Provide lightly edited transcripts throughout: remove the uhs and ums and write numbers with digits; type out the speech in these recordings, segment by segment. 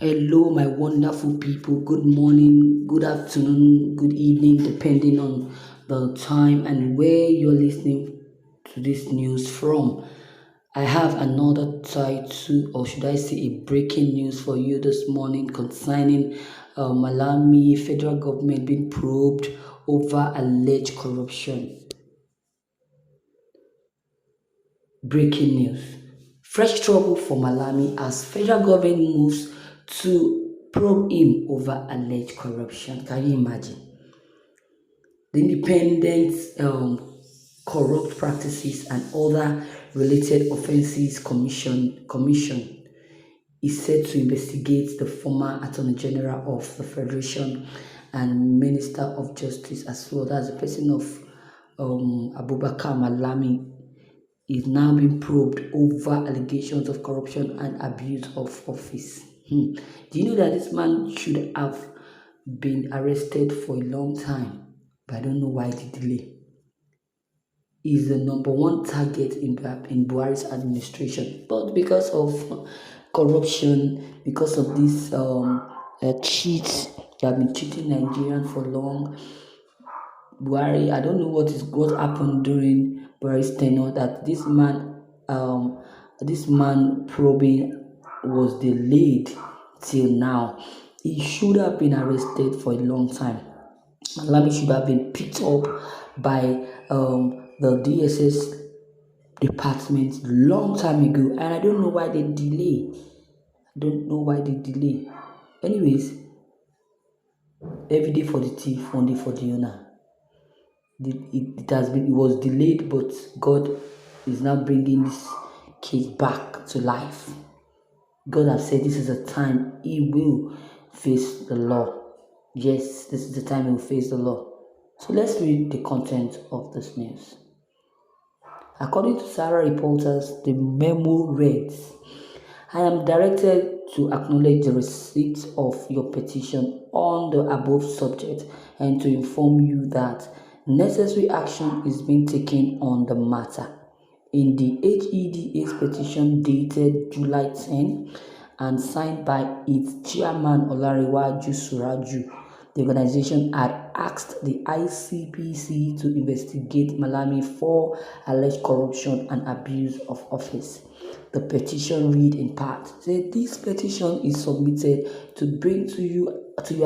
Hello, my wonderful people. Good morning, good afternoon, good evening, depending on the time and where you're listening to this news from. I have another title, or should I say, a breaking news for you this morning concerning Malami federal government being probed over alleged corruption. Breaking news. Fresh trouble for Malami as federal government moves to probe him over alleged corruption. Can you imagine? The Independent Corrupt Practices and Other Related Offences Commission is set to investigate the former Attorney General of the Federation and Minister of Justice as well. That's the person of Abubakar Malami is now being probed over allegations of corruption and abuse of office. Do you know that this man should have been arrested for a long time? But I don't know why the delay. He's the number one target in Buhari's administration. But because of corruption, because of these cheats, they have been cheating Nigerians for long. Buhari, I don't know what happened during Buhari's tenure that this man probing was delayed till now. He should have been arrested for a long time. Malami should have been picked up by the DSS department long time ago, and I don't know why they delay. Anyways, every day for the thief, one day for the owner. It was delayed, but God is now bringing this case back to life. God has said this is a time he will face the law. Yes, this is the time he will face the law. So let's read the content of this news. According to Sarah reporters, the memo reads, I am directed to acknowledge the receipt of your petition on the above subject and to inform you that necessary action is being taken on the matter. In the HEDA's petition dated July 10 and signed by its chairman Olarewaju Suraju, the organization had asked the ICPC to investigate Malami for alleged corruption and abuse of office. The petition read in part, said this petition is submitted to bring to your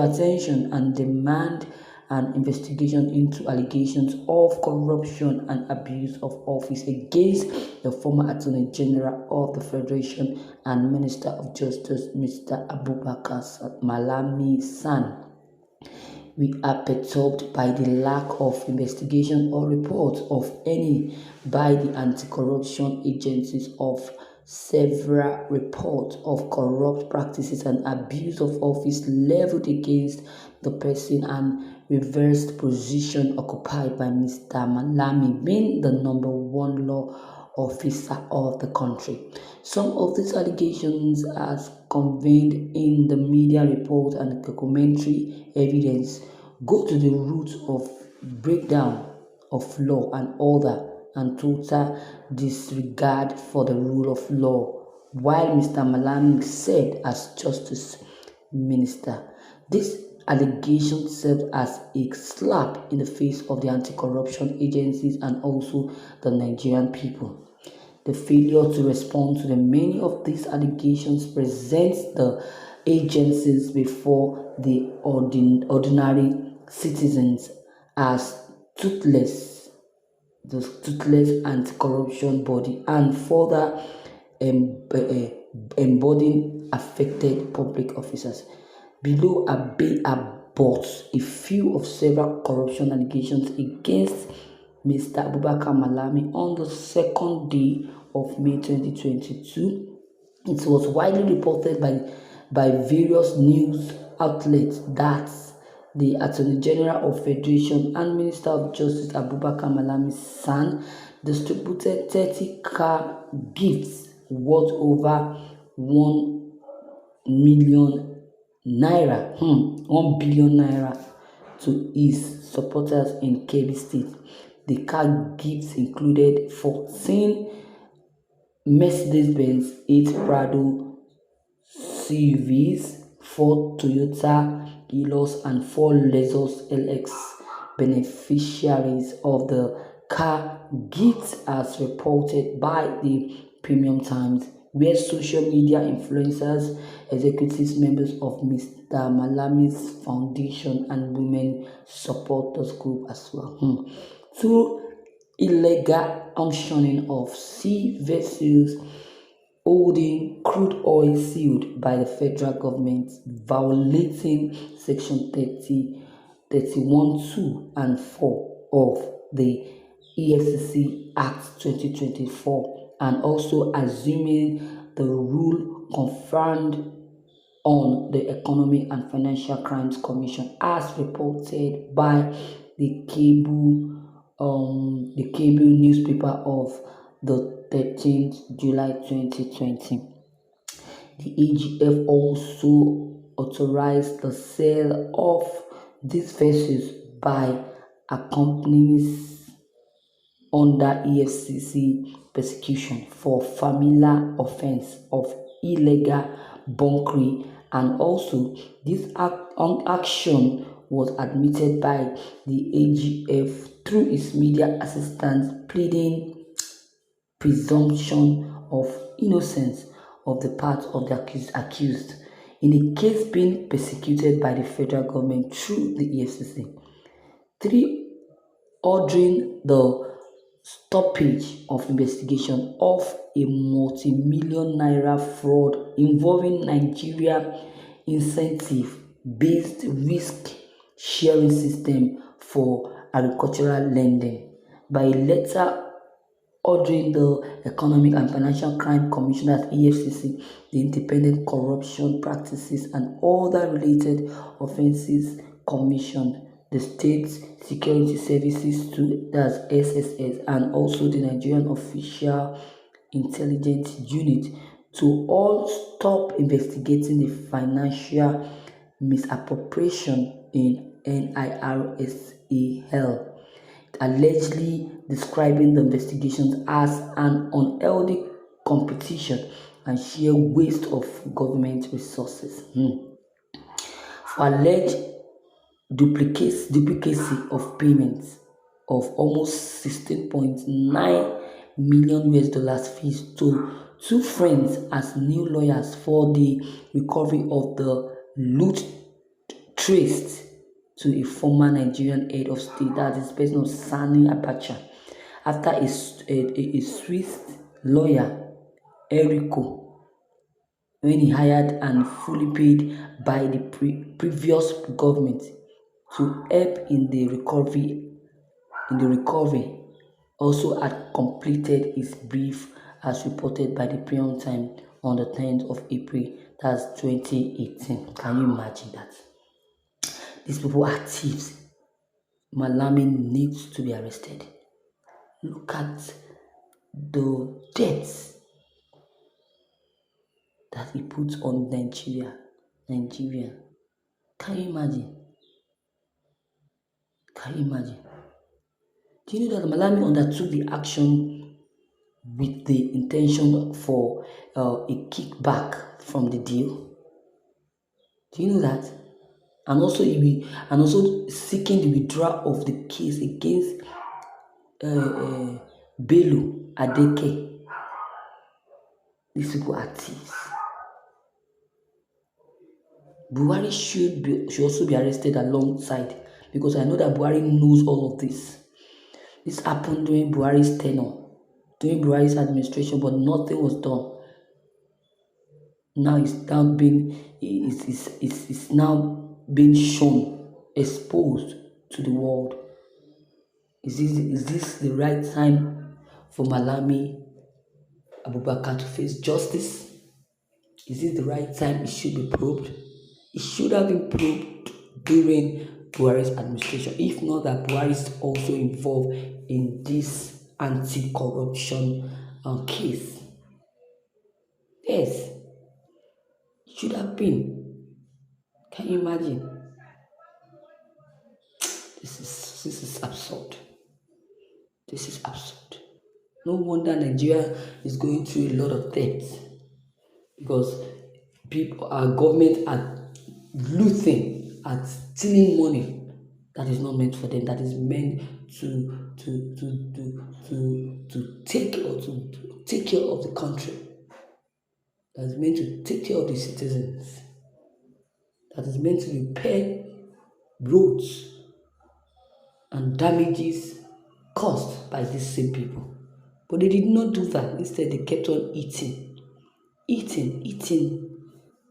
attention and demand an investigation into allegations of corruption and abuse of office against the former Attorney General of the Federation and Minister of Justice, Mr. Abubakar Malami San. We are perturbed by the lack of investigation or report of any by the anti-corruption agencies of several reports of corrupt practices and abuse of office leveled against the person and reversed position occupied by Mr. Malami being the number one law officer of the country. Some of these allegations, as conveyed in the media report and documentary evidence, go to the root of breakdown of law and order and total disregard for the rule of law, while Mr. Malami served as Justice Minister. This allegation served as a slap in the face of the anti-corruption agencies and also the Nigerian people. The failure to respond to the many of these allegations presents the agencies before the ordinary citizens as the toothless anti-corruption body, and further embodying affected public officers. Below are but a few of several corruption allegations against Mr. Abubakar Malami on the second day of May 2022. It was widely reported by various news outlets that the Attorney General of Federation and Minister of Justice Abubakar Malami San distributed 30 car gifts worth over 1 million Naira, 1 billion Naira to his supporters in Kebbi State. The car gifts included 14 Mercedes-Benz 8 Prado CUVs, 4 Toyota Hilux and 4 Lexus LX beneficiaries of the car gifts, as reported by the Premium Times, where social media influencers, executives, members of Mr. Malami's foundation, and women supporters group as well. Through illegal auctioning of sea vessels holding crude oil sealed by the federal government, violating Section 30, 31(2) and 4 of the EFCC Act 2024, and also assuming the rule conferred on the Economic and Financial Crimes Commission, as reported by the cable newspaper of the 13th July 2020. The AGF also authorized the sale of these vessels by companies under EFCC prosecution for familiar offense of illegal bunkering, and also this action was admitted by the AGF through its media assistant, pleading presumption of innocence of the part of the accused in a case being prosecuted by the federal government through the EFCC. 3. Ordering the stoppage of investigation of a multi-million naira fraud involving Nigeria incentive-based risk-sharing system for agricultural lending, by a letter ordering the Economic and Financial Crime Commission at EFCC, the Independent Corruption Practices and Other Related Offences Commission, the State Security Services too, that's SSS, and also the Nigerian Official Intelligence Unit, to all stop investigating the financial misappropriation in NIRSAL, allegedly describing the investigations as an unhealthy competition and sheer waste of government resources. For alleged duplicacy of payments of almost $16.9 million fees to two friends as new lawyers for the recovery of the loot traced to a former Nigerian head of state, that is person of Sani Abacha, after a Swiss lawyer, Enrico, when he hired and fully paid by the previous government to help in the recovery, also had completed his brief, as reported by the Premium Time on the 10th of April, that's 2018. Can you imagine that? These people are thieves. Malami needs to be arrested. Look at the debts that he puts on Nigeria. Can you imagine? Do you know that Malami undertook the action with the intention for a kickback from the deal? Do you know that? And also seeking the withdrawal of the case against Bello Adeke. These people are thieves. Buhari should also be arrested alongside, because I know that Buhari knows all of this. This happened during Buhari's tenure, during Buhari's administration, but nothing was done. Now it's now being shown, exposed to the world. Is this the right time for Malami Abubakar to face justice? Is this the right time it should be probed? It should have been probed during Buhari's administration, if not that Buhari is also involved in this anti-corruption case. Yes, it should have been. Can you imagine? This is absurd. This is absurd. No wonder Nigeria is going through a lot of debt, because our government are looting and stealing money that is not meant for them, that is meant to take or to take care of the country, that is meant to take care of the citizens, that is meant to repair roads and damages caused by these same people. But they did not do that. Instead, they kept on eating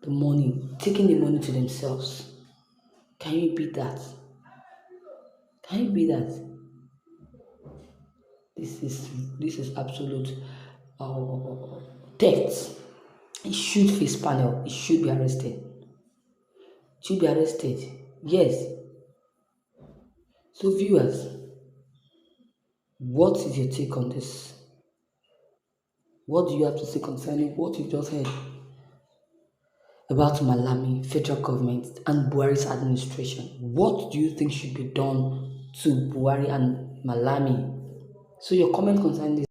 the money, taking the money to themselves. Can you beat that? Can you beat that? This is absolute theft. He should face panel. He should be arrested. Should be arrested. Yes. So viewers, what is your take on this? What do you have to say concerning what you just heard about Malami, federal government, and Buhari's administration? What do you think should be done to Buhari and Malami? So your comment concerning this.